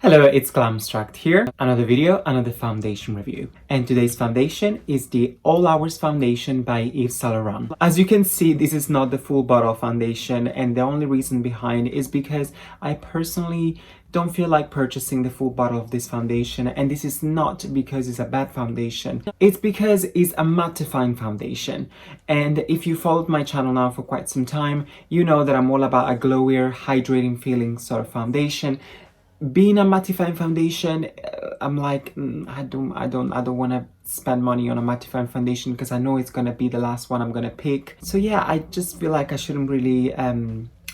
Hello, it's Glamstract here. Another video, another foundation review. And today's foundation is the All Hours Foundation by Yves Saint Laurent. As you can see, this is not the full bottle foundation, and the only reason behind is because I personally don't feel like purchasing the full bottle of this foundation, and this is not because it's a bad foundation. It's because it's a mattifying foundation. And if you followed my channel now for quite some time, you know that I'm all about a glowier, hydrating feeling sort of foundation. Being a mattifying foundation, I'm like, I don't want to spend money on a mattifying foundation because I know it's gonna be the last one I'm gonna pick. So yeah, I just feel like I shouldn't really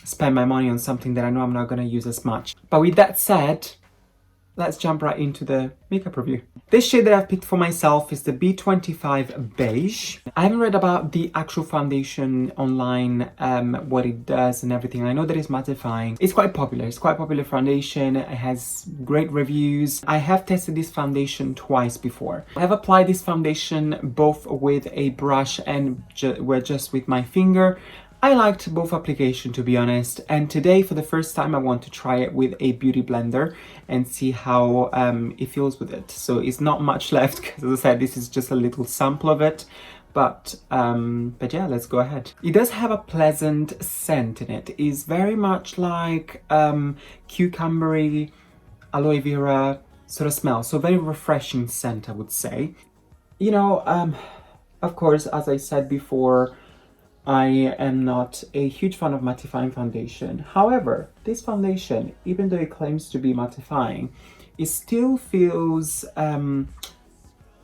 spend my money on something that I know I'm not gonna use as much. But with that said, let's jump right into the makeup review. This shade that I've picked for myself is the B25 Beige. I haven't read about the actual foundation online, what it does and everything. I know that it's mattifying. It's quite popular. It's quite a popular foundation. It has great reviews. I have tested this foundation twice before. I have applied this foundation both with a brush and just with my finger. I liked both applications, to be honest, and today for the first time I want to try it with a beauty blender and see how it feels with it. So it's not much left because, as I said, this is just a little sample of it, but yeah, let's go ahead. It does have a pleasant scent in it. It's very much like cucumbery, aloe vera sort of smell, so very refreshing scent, I would say. You know, of course, as I said before, I am not a huge fan of mattifying foundation. However, this foundation, even though it claims to be mattifying, it still feels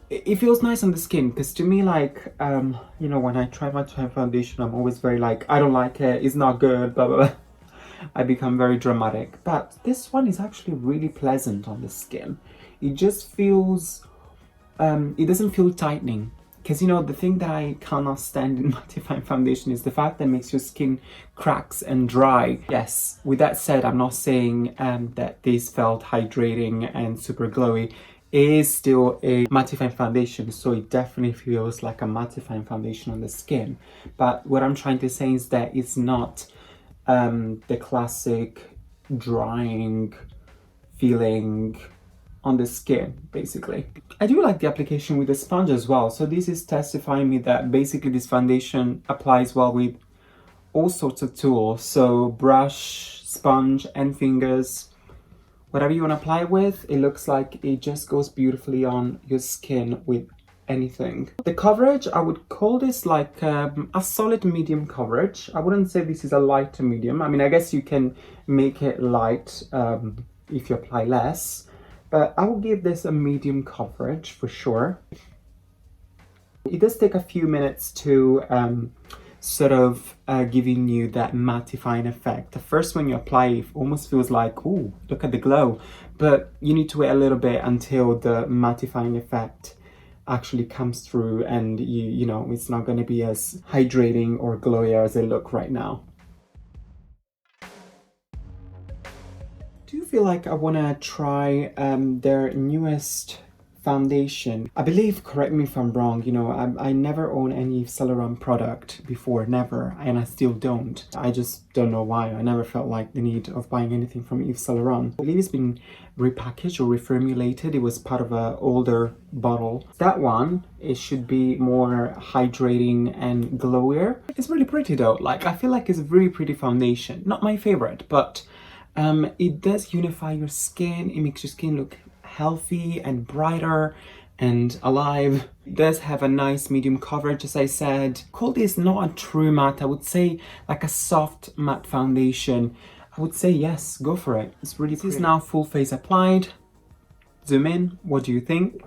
it feels nice on the skin. Because to me, like you know, when I try mattifying foundation, I'm always very like, I don't like it, it's not good, blah blah blah. I become very dramatic. But this one is actually really pleasant on the skin. It just feels it doesn't feel tightening. Because, you know, the thing that I cannot stand in mattifying foundation is the fact that it makes your skin cracks and dry. Yes, with that said, I'm not saying that this felt hydrating and super glowy. It is still a mattifying foundation, so it definitely feels like a mattifying foundation on the skin. But what I'm trying to say is that it's not the classic drying feeling on the skin, basically. I do like the application with the sponge as well. So this is testifying me that basically this foundation applies well with all sorts of tools. So brush, sponge, and fingers. Whatever you want to apply with, it looks like it just goes beautifully on your skin with anything. The coverage, I would call this like a solid medium coverage. I wouldn't say this is a light to medium. I mean, I guess you can make it light if you apply less. But I will give this a medium coverage for sure. It does take a few minutes to sort of giving you that mattifying effect. The first when you apply it almost feels like, ooh, look at the glow. But you need to wait a little bit until the mattifying effect actually comes through, and you know, it's not going to be as hydrating or glowy as it looks right now. I do feel like I want to try their newest foundation. I believe, correct me if I'm wrong, you know, I never own any Yves Saint Laurent product before, never, and I still don't. I just don't know why. I never felt like the need of buying anything from Yves Saint Laurent. I believe it's been repackaged or reformulated. It was part of an older bottle. That one, it should be more hydrating and glowier. It's really pretty though. Like, I feel like it's a really pretty foundation. Not my favorite, but it does unify your skin. It makes your skin look healthy and brighter and alive. It does have a nice medium coverage, as I said. Call this not a true matte. I would say like a soft matte foundation. I would say yes, go for it. It's really pretty. This is now full face applied. Zoom in. What do you think?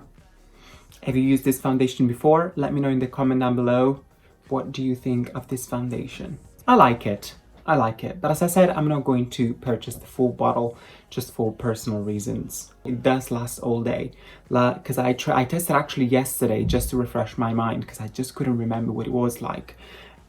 Have you used this foundation before? Let me know in the comment down below. What do you think of this foundation? I like it. I like it, but as I said, I'm not going to purchase the full bottle just for personal reasons. It does last all day, because I tested actually yesterday just to refresh my mind, because I just couldn't remember what it was like.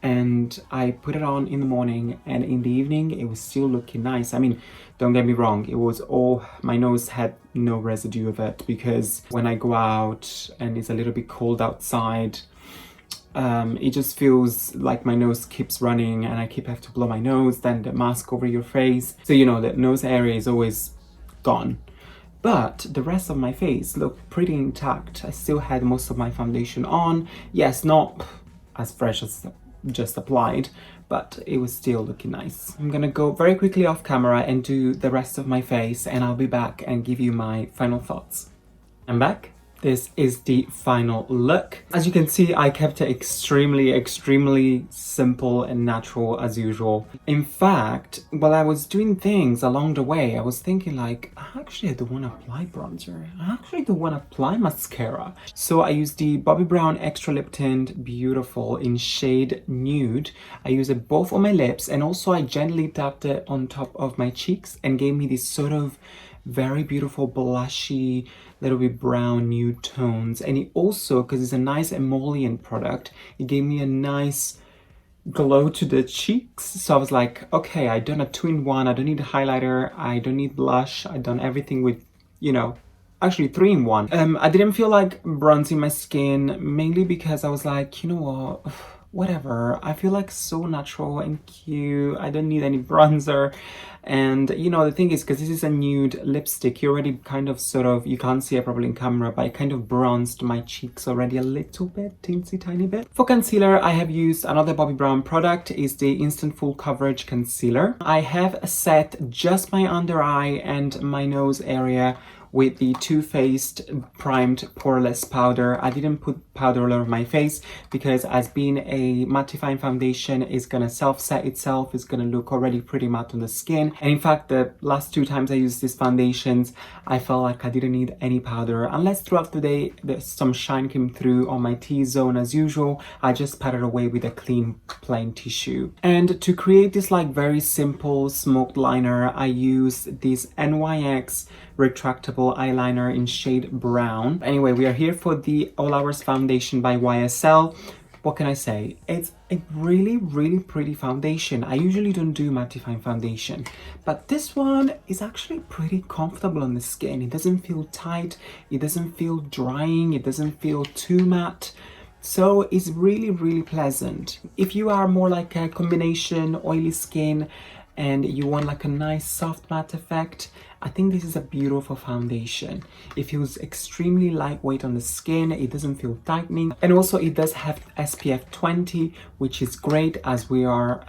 And I put it on in the morning, and in the evening it was still looking nice. I mean, don't get me wrong, it was all, my nose had no residue of it, because when I go out and it's a little bit cold outside, it just feels like my nose keeps running and I have to blow my nose, then the mask over your face. So, you know, the nose area is always gone. but the rest of my face looked pretty intact. I still had most of my foundation on. Yes, not as fresh as just applied, but it was still looking nice. I'm gonna go very quickly off camera and do the rest of my face, and I'll be back and give you my final thoughts. I'm back. This is the final look. As you can see, I kept it extremely simple and natural as usual. In fact, while I was doing things along the way, I was thinking like, actually I don't want to apply bronzer. I actually don't want to apply mascara. So I used the Bobbi Brown Extra Lip Tint Beautiful in shade Nude. I used it both on my lips, and also I gently tapped it on top of my cheeks and gave me this sort of very beautiful blushy, little bit brown nude tones. And it also, because it's a nice emollient product, it gave me a nice glow to the cheeks. So I was like, okay, I done a 2-in-1. I don't need a highlighter, I don't need blush, I done everything with, you know, actually 3-in-1. I didn't feel like bronzing my skin, mainly because I was like, you know what, whatever, I feel like so natural and cute, I don't need any bronzer. And you know, the thing is, because this is a nude lipstick, you already kind of sort of, you can't see it probably in camera, but I kind of bronzed my cheeks already a little bit, teensy tiny bit. For concealer, I have used another Bobbi Brown product. Is the Instant Full Coverage Concealer. I have set just my under eye and my nose area with the Too Faced Primed Poreless Powder. I didn't put powder all over my face because, as being a mattifying foundation, is gonna self-set itself, it's gonna look already pretty matte on the skin. And in fact, the last 2 times I used these foundations, I felt like I didn't need any powder, unless throughout the day some shine came through on my T-zone as usual. I just pat it away with a clean plain tissue. And to create this like very simple smoked liner, I used this NYX retractable eyeliner in shade brown. Anyway, we are here for the All Hours Foundation by YSL. What can I say? It's a really pretty foundation. I usually don't do mattifying foundation, but this one is actually pretty comfortable on the skin. It doesn't feel tight, it doesn't feel drying, it doesn't feel too matte. So it's really pleasant. If you are more like a combination oily skin and you want like a nice soft matte effect, I think this is a beautiful foundation. It feels extremely lightweight on the skin, it doesn't feel tightening, and also it does have SPF 20, which is great as we are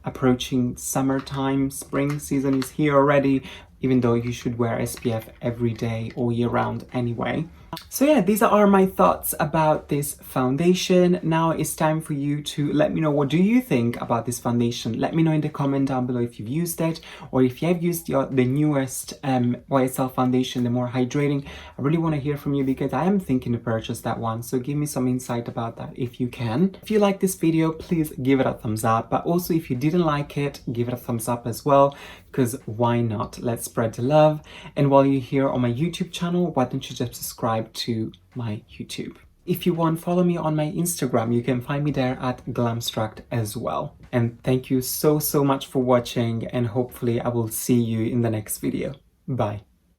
approaching summertime. Spring season is here already, even though you should wear SPF every day all year round anyway. So yeah, these are my thoughts about this foundation. Now it's time for you to let me know, what do you think about this foundation? Let me know in the comment down below if you've used it, or if you have used the newest YSL foundation, the more hydrating. I really want to hear from you because I am thinking to purchase that one, so give me some insight about that if you can. If you like this video, please give it a thumbs up, but also if you didn't like it, give it a thumbs up as well, because why not? Let's spread the love. And while you're here on my YouTube channel, why don't you just subscribe to my YouTube? If you want, follow me on my Instagram. You can find me there at Glamstract as well. And thank you so much for watching, and hopefully I will see you in the next video. Bye.